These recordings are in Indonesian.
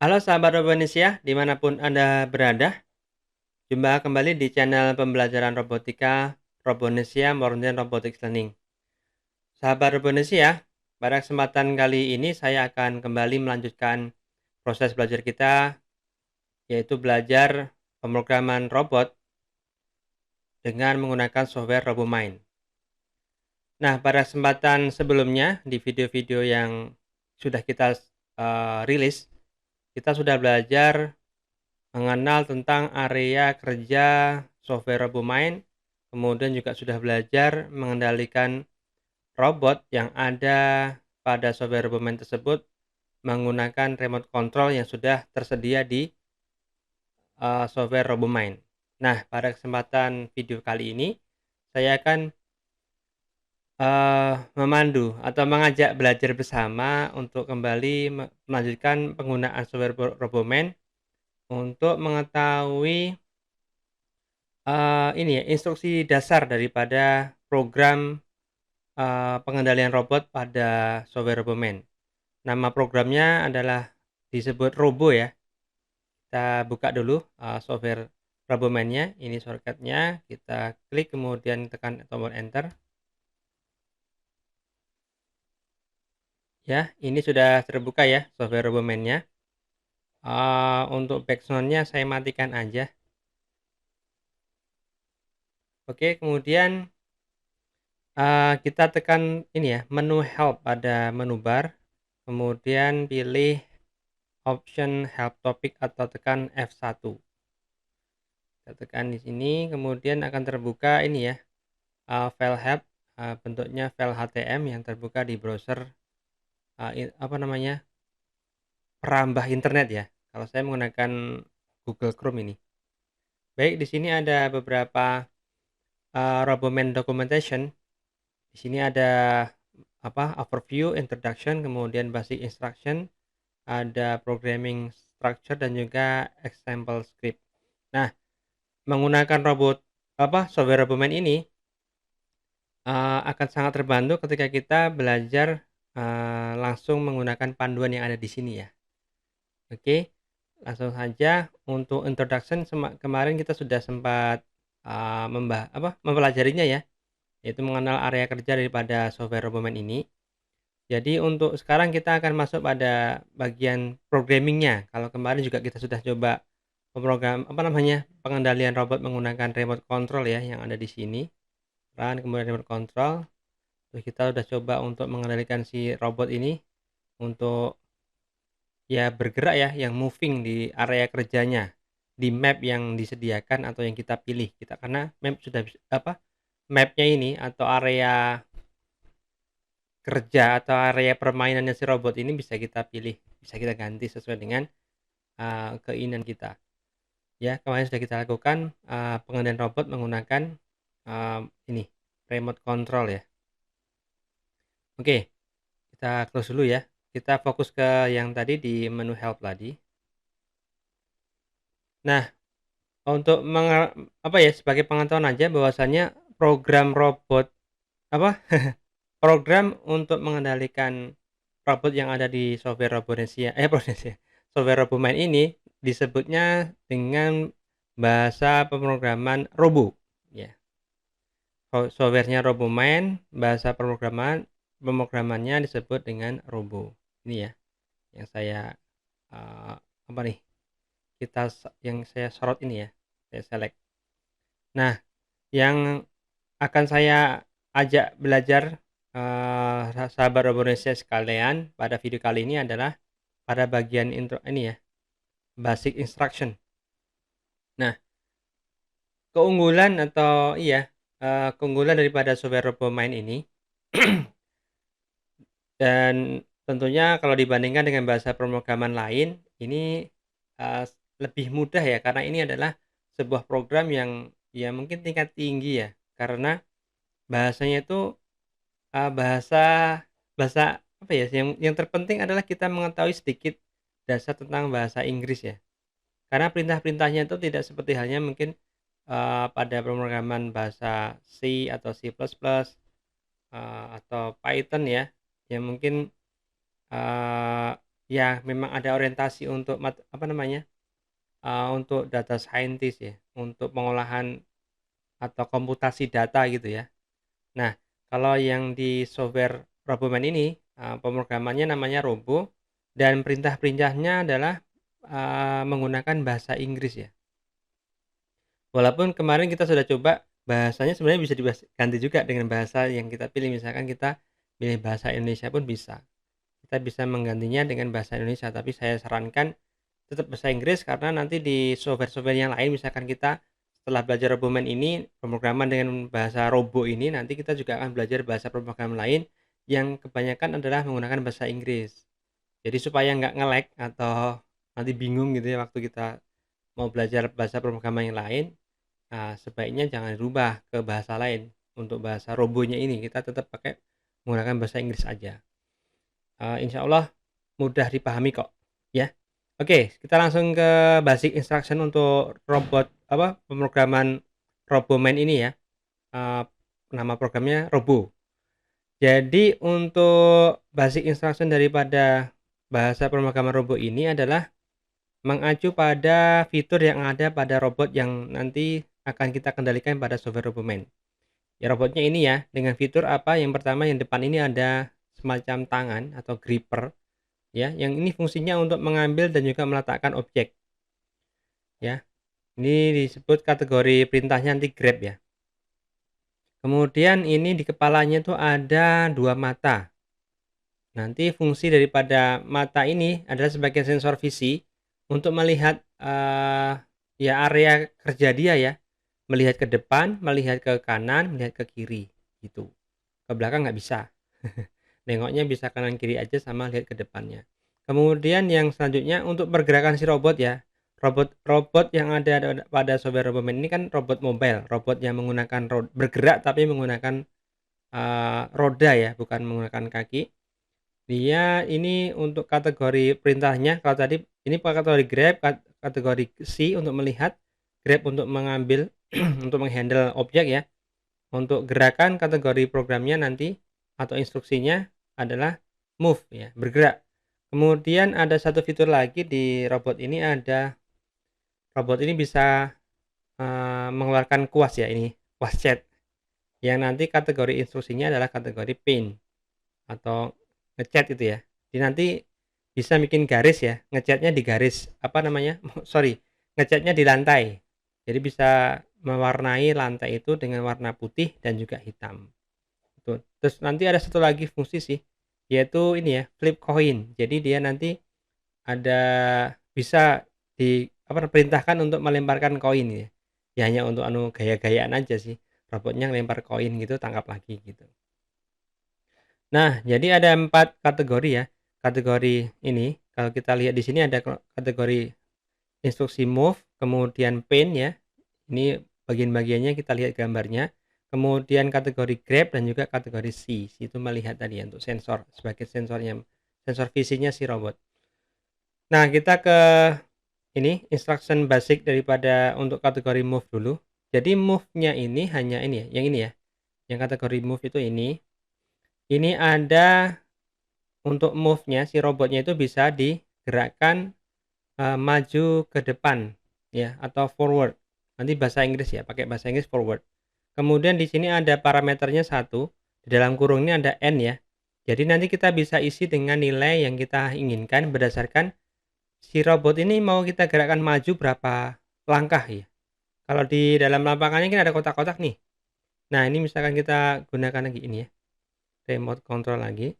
Halo sahabat Robonesia, dimanapun Anda berada, jumpa kembali di channel pembelajaran robotika Robonesia Modern Robotics Learning. Sahabat Robonesia, pada kesempatan kali ini saya akan kembali melanjutkan proses belajar kita, yaitu belajar pemrograman robot dengan menggunakan software RoboMind. Nah, pada kesempatan sebelumnya, di video-video yang sudah kita rilis, kita sudah belajar mengenal tentang area kerja software RoboMind, kemudian juga sudah belajar mengendalikan robot yang ada pada software RoboMind tersebut menggunakan remote control yang sudah tersedia di software RoboMind. Nah, pada kesempatan video kali ini saya akan memandu atau mengajak belajar bersama untuk kembali melanjutkan penggunaan software RoboMind untuk mengetahui ini ya, instruksi dasar daripada program, pengendalian robot pada software RoboMind. Nama programnya adalah disebut Robo ya. Kita buka dulu, software RoboMind-nya, ini shortcut-nya, kita klik kemudian tekan tombol enter. Ya, ini sudah terbuka ya software RoboMind-nya. Untuk background-nya saya matikan aja. Oke, kemudian kita tekan ini ya, menu help pada menu bar, kemudian pilih option help topic atau tekan F1. Kita tekan di sini, kemudian akan terbuka ini ya, file help, bentuknya file HTML yang terbuka di browser, perambah internet ya. Kalau saya menggunakan Google Chrome ini. Baik, di sini ada beberapa RoboMind documentation. Di sini ada overview, introduction, kemudian basic instruction, ada programming structure dan juga example script. Nah, menggunakan software RoboMind ini akan sangat terbantu ketika kita belajar langsung menggunakan panduan yang ada di sini ya. Oke, langsung saja untuk introduction. Kemarin kita sudah sempat mempelajarinya ya, yaitu mengenal area kerja daripada software RoboMind ini. Jadi untuk sekarang kita akan masuk pada bagian programmingnya. Kalau kemarin juga kita sudah coba pengendalian robot menggunakan remote control ya yang ada di sini. Run kemudian remote control. Terus kita sudah coba untuk mengendalikan si robot ini untuk ya bergerak ya, yang moving di area kerjanya, di map yang disediakan atau yang kita pilih. Karena mapnya ini atau area kerja atau area permainannya si robot ini bisa kita pilih, bisa kita ganti sesuai dengan keinginan kita. Ya, kemarin sudah kita lakukan pengendalian robot menggunakan ini remote control ya. Oke, kita close dulu ya. Kita fokus ke yang tadi di menu help tadi. Nah, untuk sebagai pengetahuan aja bahwasanya program robot program untuk mengendalikan robot yang ada di software software RoboMind ini disebutnya dengan bahasa pemrograman Robo ya. Softwarenya RoboMind, bahasa pemrogramannya disebut dengan Robo. Ini ya yang saya yang saya sorot ini ya, saya select. Nah, yang akan saya ajak belajar sahabat Robonesia sekalian pada video kali ini adalah pada bagian intro ini ya, basic instruction. Nah, keunggulan daripada software RoboMind ini dan tentunya kalau dibandingkan dengan bahasa pemrograman lain, ini lebih mudah ya, karena ini adalah sebuah program yang ya mungkin tingkat tinggi ya, karena bahasanya itu bahasa yang terpenting adalah kita mengetahui sedikit dasar tentang bahasa Inggris ya. Karena perintah-perintahnya itu tidak seperti halnya mungkin pada pemrograman bahasa C atau C++, atau Python ya, yang mungkin ya memang ada orientasi untuk untuk data scientist ya, untuk pengolahan atau komputasi data gitu ya. Nah, kalau yang di software RoboMan ini, pemrogramannya namanya Robo dan perintah-perintahnya adalah, menggunakan bahasa Inggris ya. Walaupun kemarin kita sudah coba bahasanya sebenarnya bisa ganti juga dengan bahasa yang kita pilih, misalkan kita pilih bahasa Indonesia pun bisa. Kita bisa menggantinya dengan bahasa Indonesia, tapi saya sarankan tetap bahasa Inggris karena nanti di software-software yang lain misalkan kita setelah belajar RoboMan ini, pemrograman dengan bahasa Robo ini, nanti kita juga akan belajar bahasa pemrograman lain yang kebanyakan adalah menggunakan bahasa Inggris. Jadi supaya nggak nge-lag atau nanti bingung gitu ya waktu kita mau belajar bahasa pemrograman yang lain, sebaiknya jangan dirubah ke bahasa lain. Untuk bahasa Robonya ini kita tetap pakai menggunakan bahasa Inggris aja. Insya Allah mudah dipahami kok ya. Oke, kita langsung ke basic instruction untuk pemrograman RoboMan ini ya. Nama programnya Robo. Jadi untuk basic instruction daripada bahasa pemrograman Robo ini adalah mengacu pada fitur yang ada pada robot yang nanti akan kita kendalikan pada software RoboMan. Ya, robotnya ini ya dengan fitur apa? Yang pertama, yang depan ini ada semacam tangan atau gripper ya, yang ini fungsinya untuk mengambil dan juga meletakkan objek ya. Ini disebut kategori perintahnya nanti grab ya. Kemudian ini di kepalanya tuh ada 2 mata. Nanti fungsi daripada mata ini adalah sebagai sensor visi untuk melihat ya area kerja dia ya. Melihat ke depan, melihat ke kanan, melihat ke kiri gitu. Ke belakang nggak bisa. Nengoknya bisa kanan kiri aja sama lihat ke depannya. Kemudian yang selanjutnya untuk pergerakan si robot ya. Robot yang ada pada software RoboMan ini kan robot mobile, robot yang menggunakan bergerak tapi menggunakan roda ya, bukan menggunakan kaki. Dia ini untuk kategori perintahnya, kalau tadi ini kategori grab, kategori C untuk melihat, grab untuk mengambil, untuk menghandle objek ya. Untuk gerakan kategori programnya nanti atau instruksinya adalah move ya, bergerak. Kemudian ada satu fitur lagi di robot ini, robot ini bisa mengeluarkan kuas ya, ini kuas chat yang nanti kategori instruksinya adalah kategori paint atau ngecat itu ya. Jadi nanti bisa bikin garis ya, ngecatnya di garis sorry, ngecatnya di lantai. Jadi bisa mewarnai lantai itu dengan warna putih dan juga hitam. Tuh. Terus nanti ada satu lagi fungsi sih, yaitu ini ya, flip coin. Jadi dia nanti ada bisa perintahkan untuk melemparkan koin ya. Ya hanya untuk gaya-gayaan aja sih. Robotnya ngelempar koin gitu, tangkap lagi gitu. Nah, jadi ada 4 kategori ya. Kategori ini, kalau kita lihat di sini ada kategori instruksi move, kemudian paint ya. Ini bagian-bagiannya kita lihat gambarnya. Kemudian kategori grab dan juga kategori C. Itu melihat tadi ya, untuk sensor, sebagai sensornya, sensor visinya si robot. Nah, kita ke ini instruction basic daripada untuk kategori move dulu. Jadi move-nya ini hanya ini ya, yang ini ya. Yang kategori move itu ini. Ini ada untuk move-nya, si robotnya itu bisa digerakkan maju ke depan ya, atau forward. Nanti bahasa Inggris ya, pakai bahasa Inggris forward. Kemudian di sini ada parameternya 1, di dalam kurung ini ada n ya. Jadi nanti kita bisa isi dengan nilai yang kita inginkan berdasarkan si robot ini mau kita gerakkan maju berapa langkah ya. Kalau di dalam lapangannya kan ada kotak-kotak nih. Nah, ini misalkan kita gunakan lagi ini ya, remote control lagi.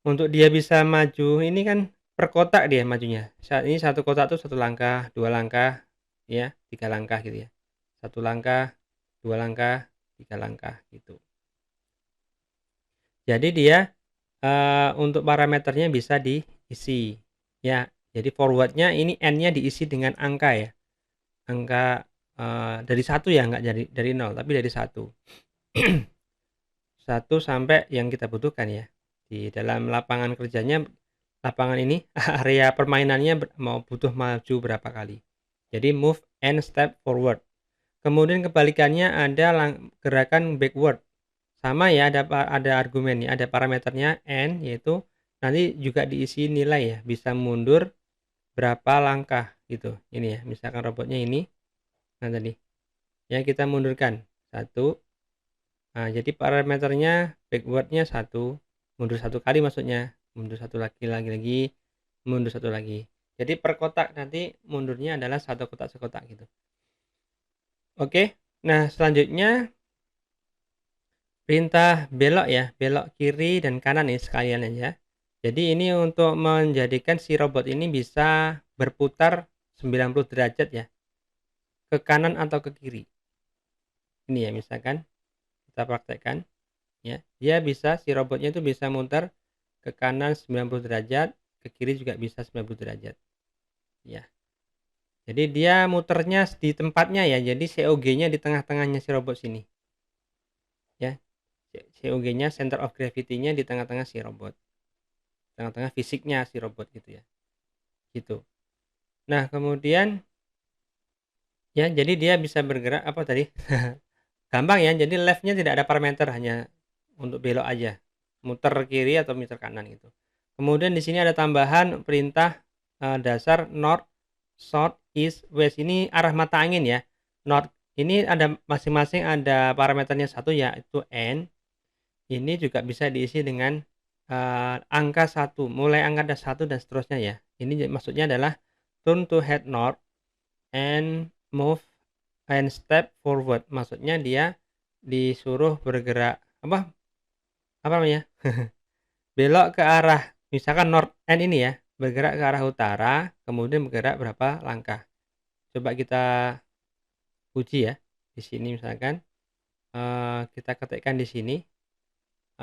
Untuk dia bisa maju ini kan per kotak dia majunya. Saat ini satu kotak tuh 1 langkah, 2 langkah, ya, 3 langkah gitu ya. 1 langkah, 2 langkah, 3 langkah gitu. Jadi dia untuk parameternya bisa diisi. Ya, jadi forwardnya ini n-nya diisi dengan angka ya. Angka dari 1 ya, nggak dari 0, tapi dari 1. 1 sampai yang kita butuhkan ya. Di dalam lapangan kerjanya, lapangan ini area permainannya mau butuh maju berapa kali. Jadi move and step forward. Kemudian kebalikannya ada gerakan backward. Sama ya, ada argumennya, ada parameternya n, yaitu nanti juga diisi nilai ya, bisa mundur berapa langkah gitu. Ini ya, misalkan robotnya ini, nah tadi ya kita mundurkan satu. Nah, jadi parameternya backwardnya satu, mundur satu kali maksudnya, mundur satu lagi, mundur satu lagi. Jadi per kotak nanti mundurnya adalah satu kotak sekotak gitu. Oke, nah selanjutnya perintah belok ya, belok kiri dan kanan nih sekalian aja. Jadi ini untuk menjadikan si robot ini bisa berputar 90 derajat ya, ke kanan atau ke kiri. Ini ya misalkan kita praktekkan ya. Dia bisa si robotnya itu bisa muter ke kanan 90 derajat, ke kiri juga bisa 90 derajat. Ya. Jadi dia muternya di tempatnya ya. Jadi COG-nya di tengah-tengahnya si robot sini. Ya. COG-nya center of gravity-nya di tengah-tengah si robot. Tengah-tengah fisiknya si robot gitu ya. Gitu. Nah, kemudian ya jadi dia bisa bergerak apa tadi? Gampang ya. Jadi left-nya tidak ada parameter, hanya untuk belok aja. Muter kiri atau muter kanan gitu. Kemudian di sini ada tambahan perintah dasar north, south, east, west. Ini arah mata angin ya. North ini ada masing-masing ada parameternya satu yaitu n. Ini juga bisa diisi dengan angka 1, mulai angka 1 dan seterusnya ya. Ini maksudnya adalah turn to head north and move and step forward. Maksudnya dia disuruh bergerak apa namanya? Belok ke arah misalkan north end ini ya, bergerak ke arah utara, kemudian bergerak berapa langkah. Coba kita uji ya. Di sini misalkan kita ketikkan di sini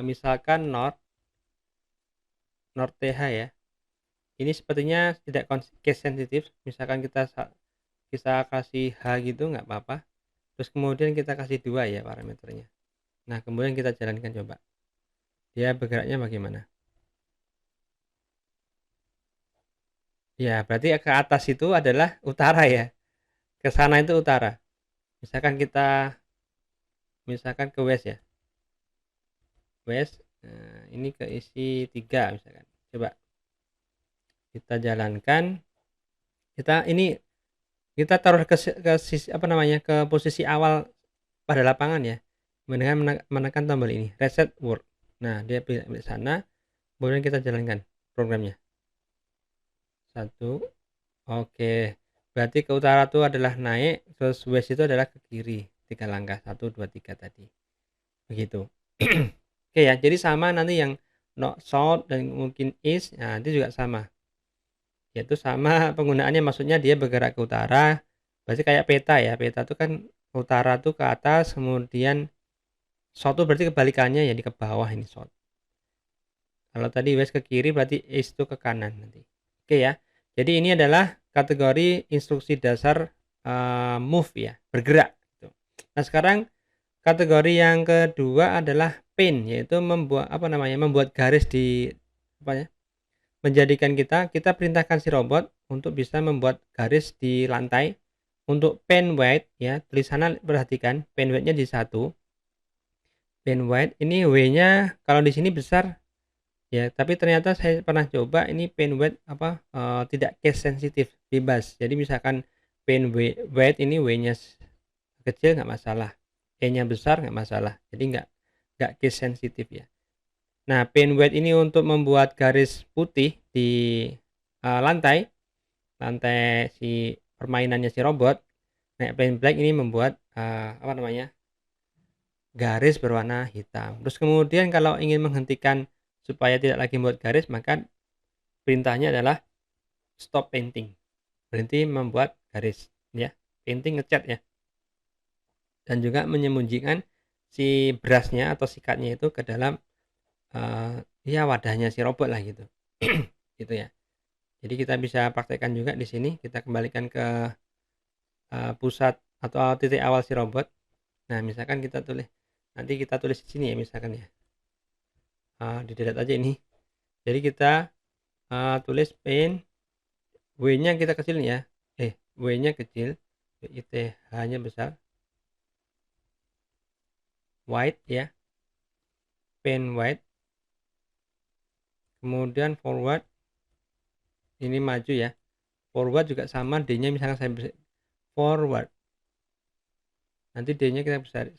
misalkan north TH ya. Ini sepertinya tidak case sensitif. Misalkan kita kasih H gitu nggak apa-apa. Terus kemudian kita kasih 2 ya parameternya. Nah, kemudian kita jalankan coba. Dia bergeraknya bagaimana? Ya, berarti ke atas itu adalah utara ya. Ke sana itu utara. Misalkan ke west ya. West. Nah, ini keisi 3 misalkan. Coba kita jalankan. Kita taruh ke sisi apa namanya? Ke posisi awal pada lapangan ya. Dengan menekan tombol ini, reset world. Nah, dia pilih sana. Kemudian kita jalankan programnya. 1. Oke. Berarti ke utara itu adalah naik, terus west itu adalah ke kiri. 3 langkah. 1 2 3 tadi. Begitu. Oke ya, jadi sama nanti yang south dan mungkin east, nah itu juga sama. Yaitu sama penggunaannya, maksudnya dia bergerak ke utara, berarti kayak peta ya. Peta itu kan utara tuh ke atas, kemudian south itu berarti kebalikannya ya, di ke bawah ini south. Kalau tadi west ke kiri berarti east itu ke kanan nanti. Oke ya. Jadi ini adalah kategori instruksi dasar move ya, bergerak gitu. Nah, sekarang kategori yang kedua adalah paint, yaitu membuat garis di apa ya? Menjadikan kita perintahkan si robot untuk bisa membuat garis di lantai. Untuk paint weight ya, tulisannya perhatikan paint weight-nya di 1. Paint weight ini W-nya kalau di sini besar ya, tapi ternyata saya pernah coba ini paint weight tidak case sensitif, bebas. Jadi misalkan paint weight ini W-nya kecil nggak masalah, E-nya besar nggak masalah. Jadi nggak case sensitif ya. Nah, paint weight ini untuk membuat garis putih di lantai si permainannya si robot. Nah, paint black ini membuat garis berwarna hitam. Terus kemudian kalau ingin menghentikan supaya tidak lagi membuat garis, maka perintahnya adalah stop painting. Berhenti membuat garis ya. Painting ngecat ya. Dan juga menyembunyikan si brushnya atau sikatnya itu ke dalam ya wadahnya si robot lah gitu. Gitu ya. Jadi kita bisa praktekkan juga di sini. Kita kembalikan ke pusat atau titik awal si robot. Nah, misalkan nanti kita tulis di sini ya misalkan ya. Di delete aja ini. Jadi kita tulis paint, W-nya kita kecil ya. W-nya kecil, H-nya besar. White ya. Paint white. kemudian forward, ini maju ya. Forward juga sama, D-nya misalkan saya forward. Nanti D-nya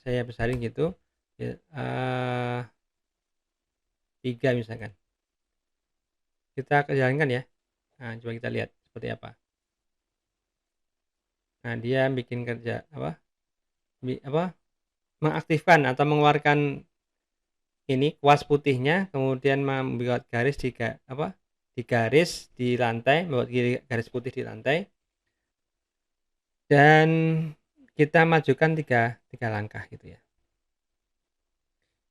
saya besarin gitu. Ya, 3 misalkan. Kita jalankan ya. Nah, coba kita lihat seperti apa. Nah, dia bikin kerja apa? Mengaktifkan atau mengeluarkan ini kuas putihnya, kemudian membuat garis di garis di lantai, membuat garis putih di lantai, dan kita majukan tiga langkah gitu ya.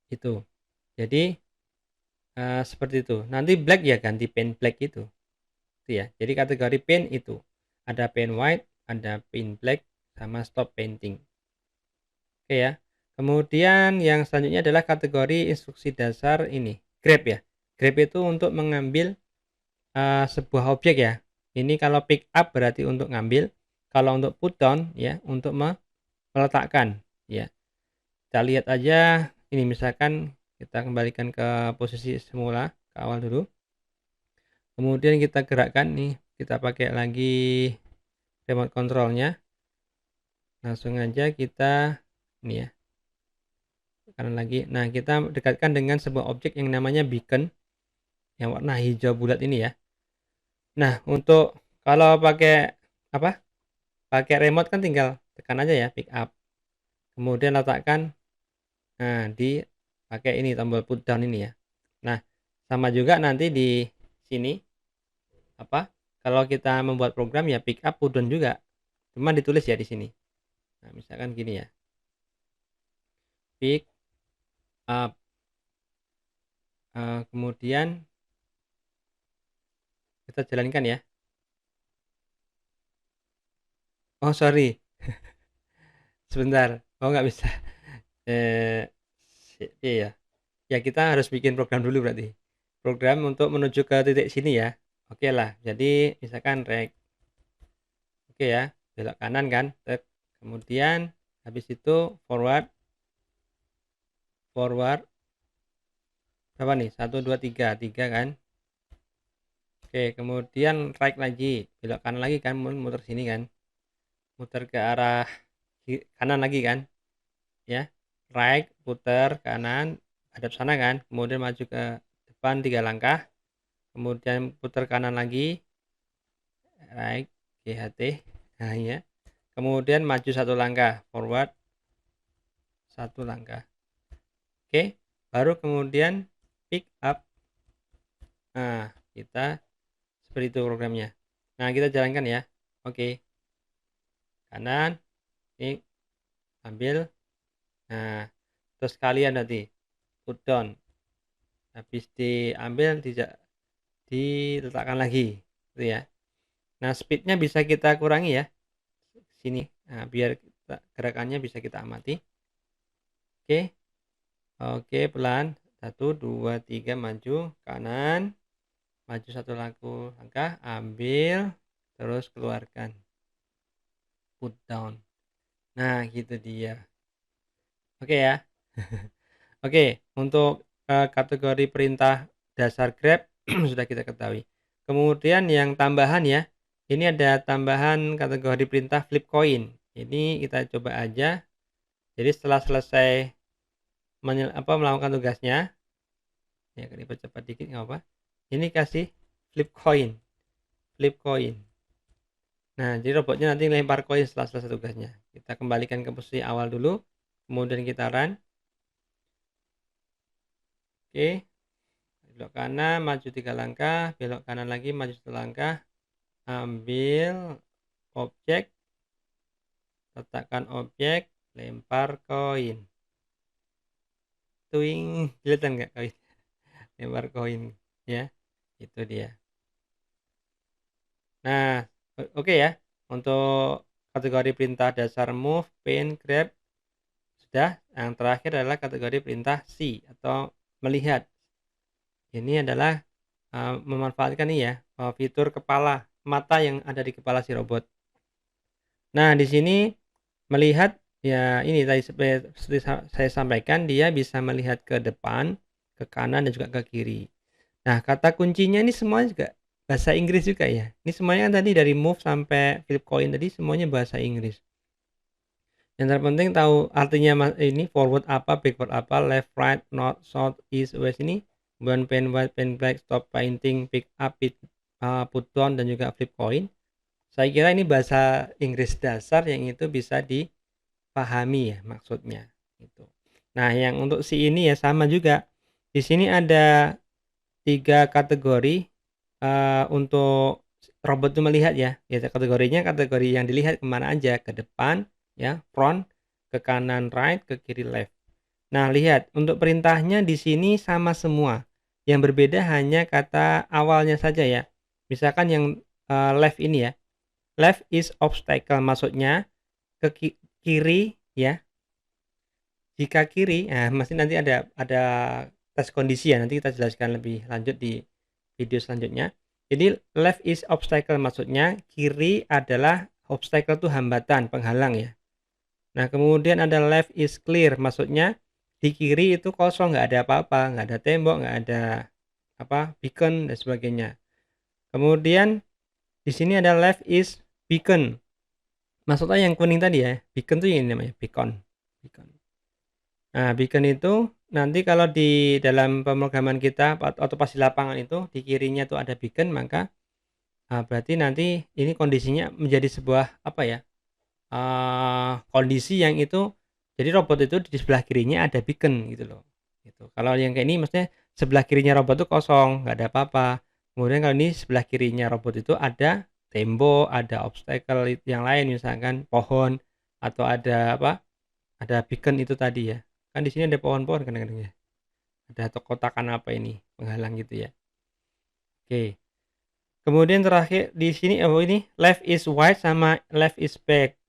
Itu. Jadi seperti itu. Nanti black ya ganti paint black itu ya. Jadi kategori paint itu ada paint white, ada paint black, sama stop painting. Oke ya. Kemudian yang selanjutnya adalah kategori instruksi dasar ini, grab ya. Grab itu untuk mengambil sebuah objek ya. Ini kalau pick up berarti untuk ngambil, kalau untuk put down ya untuk meletakkan ya. Kita lihat aja ini, misalkan kita kembalikan ke posisi semula, ke awal dulu. Kemudian kita gerakkan nih, kita pakai lagi remote controlnya. Langsung aja kita ini ya, kanan lagi. Nah, kita dekatkan dengan sebuah objek yang namanya beacon yang warna hijau bulat ini ya. Nah, untuk kalau pakai pakai remote kan tinggal tekan aja ya, pick up. Kemudian letakkan di pakai ini tombol put down ini ya. Nah, sama juga nanti di sini kalau kita membuat program ya pick up put down juga. Cuma ditulis ya di sini. Nah, misalkan gini ya. Pick up. Kemudian kita jalankan ya. Oh, sorry. Sebentar. Oh, nggak bisa. Iya. Ya, kita harus bikin program dulu berarti. Program untuk menuju ke titik sini ya. Oke lah. Jadi, misalkan rek. Oke ya. Belok kanan kan. Kemudian, habis itu forward. Berapa nih? 1, 2, 3. 3 kan. Oke, kemudian right lagi. Belok kanan lagi kan. Muter sini kan. Muter ke arah kanan lagi kan. Ya. Right, putar kanan, hadap sana kan. Kemudian maju ke depan 3 langkah. Kemudian putar kanan lagi. Right, GHT. Nah, ya. Kemudian maju 1 langkah, forward 1 langkah. Oke, baru kemudian pick up. Nah, kita seperti itu programnya. Nah, kita jalankan ya. Oke. Kanan, ini ambil. Nah, terus kalian nanti put down. Habis diambil diletakkan lagi, gitu ya. Nah, speednya bisa kita kurangi ya. Sini. Nah, biar gerakannya bisa kita amati. Oke. Oke, pelan. 1, 2, 3, maju kanan. Maju 1 langkah, ambil, terus keluarkan. Put down. Nah, gitu dia. Oke ya. Oke, untuk kategori perintah dasar grab sudah kita ketahui. Kemudian yang tambahan ya. Ini ada tambahan kategori perintah flip coin. Ini kita coba aja. Jadi setelah selesai melakukan tugasnya, ya dipercepat dikit nggak apa. Ini kasih flip coin. Nah, jadi robotnya nanti lempar koin setelah selesai tugasnya. Kita kembalikan ke posisi awal dulu, kemudian kita run. Oke, belok kanan, maju 3 langkah, belok kanan lagi, maju 1 langkah, ambil objek, letakkan objek, lempar koin. Tuing, kelihatan nggak koin? Lempar koin, ya, itu dia. Nah, oke ya, untuk kategori perintah dasar move, paint, grab sudah. Yang terakhir adalah kategori perintah see atau melihat. Ini adalah memanfaatkan ini ya, fitur kepala, mata yang ada di kepala si robot. Nah, di sini melihat ya, ini tadi seperti saya sampaikan, dia bisa melihat ke depan, ke kanan, dan juga ke kiri. Nah, kata kuncinya ini semuanya juga bahasa Inggris juga ya. Ini semuanya kan tadi dari move sampai flip coin tadi semuanya bahasa Inggris. Yang terpenting tahu artinya ini forward apa, backward apa, left, right, north, south, east, west ini. Kemudian pen white, pen black, stop painting, pick up, put down, dan juga flip coin. Saya kira ini bahasa Inggris dasar yang itu bisa dipahami ya maksudnya. Gitu. Nah, yang untuk si ini ya sama juga. Di sini ada 3 kategori untuk robot itu melihat ya. Ya kategorinya kategori yang dilihat kemana aja, ke depan ya, front, ke kanan right, ke kiri left. Nah, lihat untuk perintahnya di sini sama semua. Yang berbeda hanya kata awalnya saja ya. Misalkan yang left ini ya. Left is obstacle, maksudnya ke kiri ya. Jika kiri, nah masih nanti ada tes kondisi ya, nanti kita jelaskan lebih lanjut di video selanjutnya. Jadi left is obstacle, maksudnya kiri adalah obstacle itu hambatan, penghalang ya. Nah, kemudian ada left is clear, maksudnya di kiri itu kosong, nggak ada apa-apa, nggak ada tembok, nggak ada apa beacon dan sebagainya. Kemudian di sini ada left is beacon. Maksudnya yang kuning tadi ya, beacon tuh yang ini namanya beacon. Beacon. Nah, beacon itu nanti kalau di dalam pemrograman kita atau pas di lapangan itu di kirinya tuh ada beacon, maka berarti nanti ini kondisinya menjadi sebuah apa ya? Kondisi yang itu jadi robot itu di sebelah kirinya ada beacon gitu loh. Gitu. Kalau yang kayak ini maksudnya sebelah kirinya robot itu kosong, nggak ada apa-apa. Kemudian kalau ini sebelah kirinya robot itu ada tembok, ada obstacle yang lain misalkan pohon atau ada apa? Ada beacon itu tadi ya. Kan di sini ada pohon-pohon kadang-kadang ya. Ada kotakan apa ini penghalang gitu ya. Oke. Kemudian terakhir di sini ini left is white sama left is black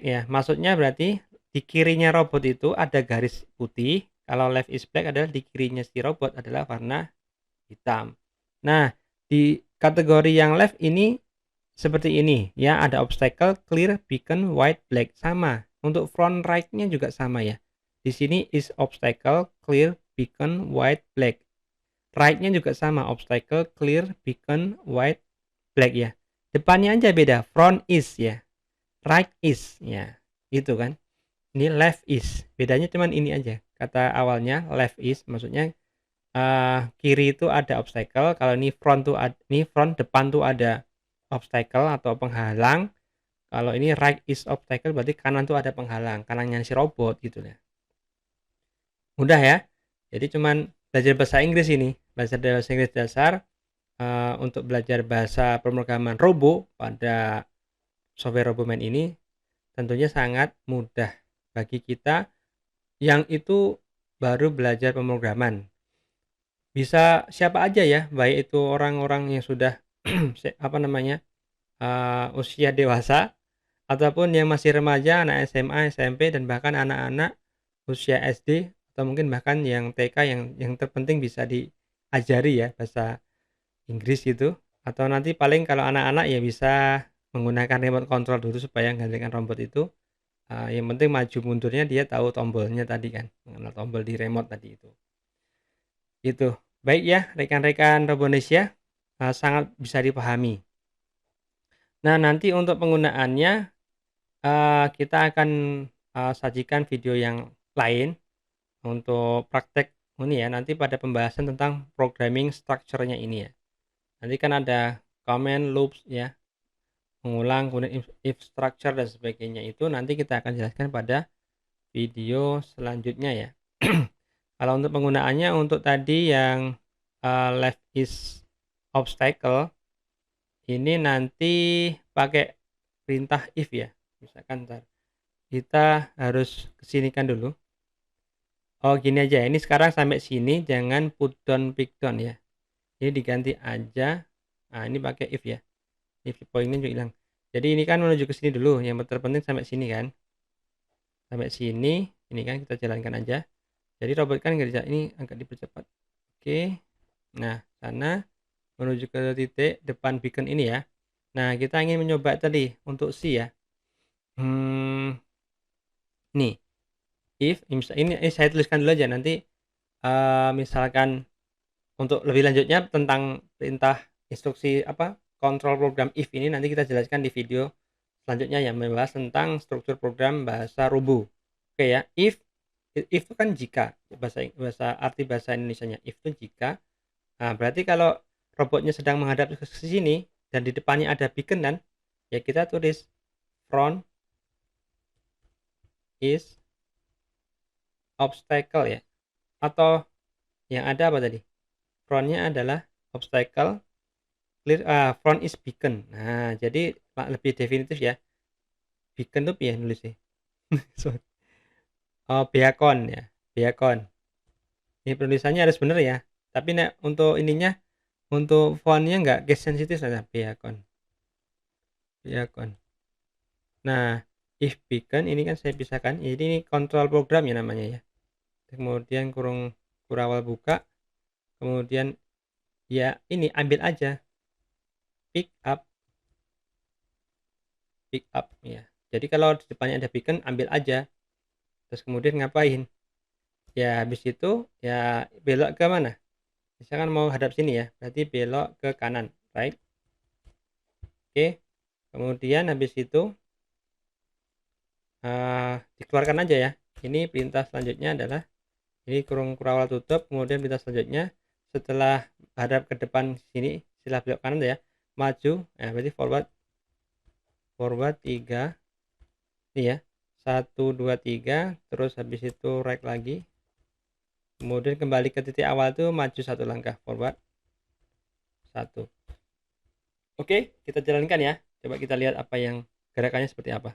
ya. Maksudnya berarti di kirinya robot itu ada garis putih. Kalau left is black adalah di kirinya si robot adalah warna hitam. Nah, di kategori yang left ini seperti ini ya, ada obstacle, clear, beacon, white, black sama. Untuk front right-nya juga sama ya. Di sini is obstacle, clear, beacon, white, black. Right-nya juga sama, obstacle, clear, beacon, white, black ya. Depannya aja beda, front is ya, right is ya. Itu kan. Ini left is. Bedanya cuman ini aja. Kata awalnya left is maksudnya kiri itu ada obstacle, kalau ini front tuh ini front depan tuh ada obstacle atau penghalang. Kalau ini right is obstacle berarti kanan tuh ada penghalang, kanannya si robot gitu ya. Mudah ya. Jadi cuman belajar bahasa Inggris ini, belajar bahasa Inggris dasar untuk belajar bahasa pemrograman robo pada software RoboMan ini tentunya sangat mudah bagi kita yang itu baru belajar pemrograman. Bisa siapa aja ya, baik itu orang-orang yang sudah apa namanya usia dewasa ataupun yang masih remaja, anak SMA, SMP, dan bahkan anak-anak usia SD atau mungkin bahkan yang TK yang terpenting bisa diajari ya bahasa Inggris gitu. Atau nanti paling kalau anak-anak ya bisa menggunakan remote control dulu supaya menggantikan robot itu. Yang penting maju mundurnya dia tahu tombolnya tadi kan, mengenal tombol di remote tadi itu. Itu. Baik ya rekan-rekan Robonesia, sangat bisa dipahami. Nah, nanti untuk penggunaannya kita akan sajikan video yang lain untuk praktek ini ya, nanti pada pembahasan tentang programming structure-nya ini ya. Nanti kan ada comment loops ya, mengulang, kemudian if structure dan sebagainya, itu nanti kita akan jelaskan pada video selanjutnya ya. Kalau untuk penggunaannya untuk tadi yang left is obstacle ini nanti pakai perintah if ya. Misalkan ntar kita harus kesinikan dulu. Oh gini aja, ini sekarang sampai sini jangan put down pick down ya. Ini diganti aja. Nah ini pakai if ya. If pointnya juga hilang. Jadi ini kan menuju ke sini dulu. Yang terpenting sampai sini kan. Sampai sini. Ini kan kita jalankan aja. Jadi robot kan kerja ini agak dipercepat. Oke. Nah sana menuju ke titik depan beacon ini ya. Nah kita ingin mencoba tadi untuk C ya. Nih. If ini saya tuliskan dulu aja nanti misalkan Untuk lebih lanjutnya tentang perintah instruksi kontrol program if ini nanti kita jelaskan di video selanjutnya yang membahas tentang struktur program bahasa Rubo. Oke ya, if itu kan jika, bahasa Indonesianya if itu jika. Nah, berarti kalau robotnya sedang menghadap ke sini dan di depannya ada beacon kan, ya kita tulis front is obstacle ya. Atau yang ada apa tadi? Frontnya adalah obstacle, front is beacon. Nah, jadi lebih definitif ya. Beacon tuh ya nulis sih. Oh, beacon ya. Beacon. Ini penulisannya harus bener ya. Tapi untuk ininya, untuk fontnya nggak case sensitif saja. Beacon. Beacon. Nah, if beacon ini kan saya pisahkan. Jadi ini kontrol program ya namanya ya. Kemudian kurawal buka. Kemudian ya ini ambil aja. Pick up ya. Jadi kalau di depannya ada beacon ambil aja. Terus kemudian ngapain? Ya habis itu ya belok ke mana? Misalkan mau hadap sini ya, berarti belok ke kanan, right? Oke. Kemudian habis itu dikeluarkan aja ya. Ini perintah selanjutnya adalah ini kurawal tutup, kemudian perintah selanjutnya setelah hadap ke depan sini, setelah belok kanan ya, maju, berarti forward 3 ini ya. 1 2 3, terus habis itu right lagi. Kemudian kembali ke titik awal tuh maju 1 langkah, forward 1. Oke, kita jalankan ya. Coba kita lihat apa yang gerakannya seperti apa.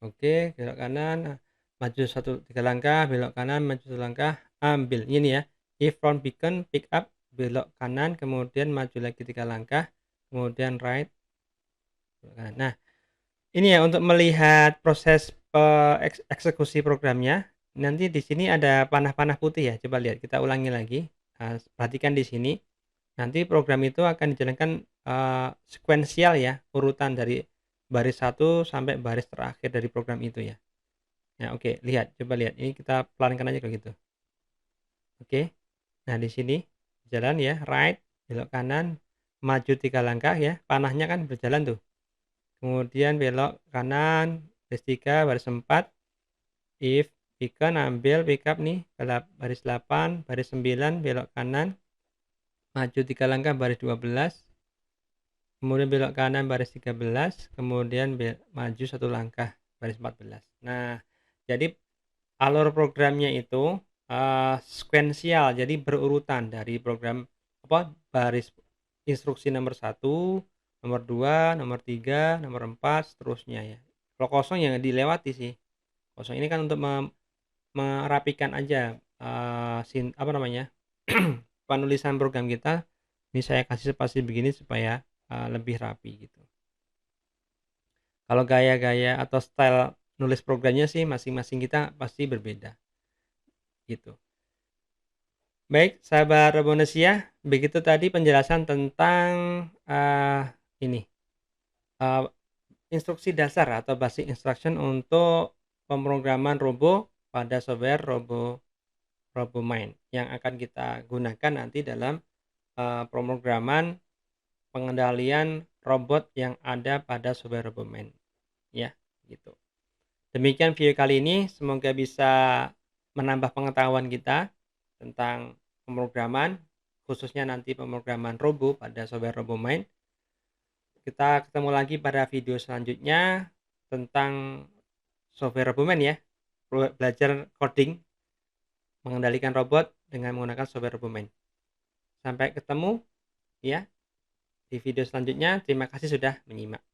Oke, belok kanan, maju 3 langkah, belok kanan, maju 1 langkah, ambil. Ini ya. If front beacon, pick up, belok kanan, kemudian maju lagi 3 langkah, kemudian right. Nah, ini ya untuk melihat proses eksekusi programnya. Nanti di sini ada panah-panah putih ya. Coba lihat, kita ulangi lagi. Perhatikan di sini. Nanti program itu akan dijalankan sekuensial ya, urutan dari baris 1 sampai baris terakhir dari program itu ya. Nah, oke, coba lihat. Ini kita pelankan aja kayak gitu. Oke. Nah, di sini jalan ya, right, belok kanan, maju 3 langkah ya. Panahnya kan berjalan tuh. Kemudian belok kanan, baris 3, baris 4. If beacon ambil pick up nih, baris 8, baris 9, belok kanan, maju 3 langkah, baris 12. Kemudian belok kanan baris 13, kemudian maju 1 langkah baris 14. Nah, jadi alur programnya itu sekuensial, jadi berurutan dari program baris instruksi nomor 1, nomor 2, nomor 3, nomor 4, seterusnya ya. Kalau kosong yang dilewati sih. Kosong ini kan untuk merapikan aja penulisan program kita. Ini saya kasih spasi begini supaya lebih rapi gitu. Kalau gaya-gaya atau style nulis programnya sih masing-masing kita pasti berbeda gitu. Baik, sahabat Robonesia, begitu tadi penjelasan tentang instruksi dasar atau basic instruction untuk pemrograman Robo pada software RoboMind yang akan kita gunakan nanti dalam pemrograman pengendalian robot yang ada pada software RoboMind ya gitu. Demikian video kali ini, semoga bisa menambah pengetahuan kita tentang pemrograman, khususnya nanti pemrograman Robo pada software RoboMind. Kita ketemu lagi pada video selanjutnya tentang software RoboMind ya, belajar coding mengendalikan robot dengan menggunakan software RoboMind. Sampai ketemu ya di video selanjutnya. Terima kasih sudah menyimak.